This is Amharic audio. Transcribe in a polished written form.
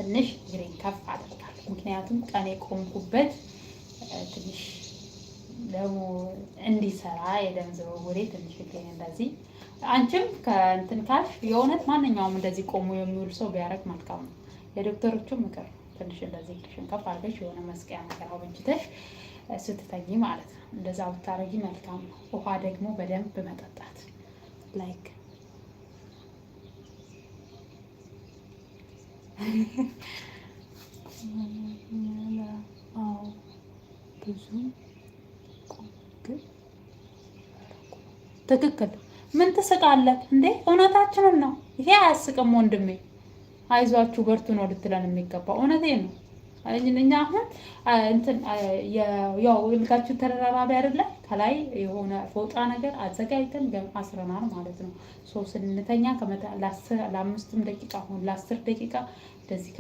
ትንሽ እግሬን ከፍ አደርጋለሁ። ምክንያቱም ቀን የቆምኩበት ትንሽ ደግሞ እንዲሰራ የደም ዝውውሬ ትንሽ እግሬን እንደዚህ አንቺም ከእንትን ካልሽ የእውነት ማንኛውም እንደዚህ ቆሞ የሚውል ሰው ቢያደርግ መልካም ነው። የዶክተሮቹም ምክር ትንሽ እንደዚህ እግርሽን ከፍ አድርገሽ የሆነ መስቀያ ነገር አበጅተሽ ስትተኝ ማለት ነው። እንደዛ ብታረጊ መልካም ነው። ውሃ ደግሞ በደንብ መጠጣት ላይክ ብዙ ትክክል። ምን ትስቃለህ እንዴ? እውነታችንን ነው። ይሄ አያስቅም ወንድሜ። አይዟችሁ በርቱ ነው ልትለን የሚገባው። እውነቴን ነው። እኛ አሁን እንትን ያው ልካችሁ ተደራራቢ አይደለ? ከላይ የሆነ ፎጣ ነገር አዘጋጅተን አስረናል ማለት ነው። ስንተኛ ለ5 ደቂቃ አሁን ለ10 ደቂቃ እንደዚህ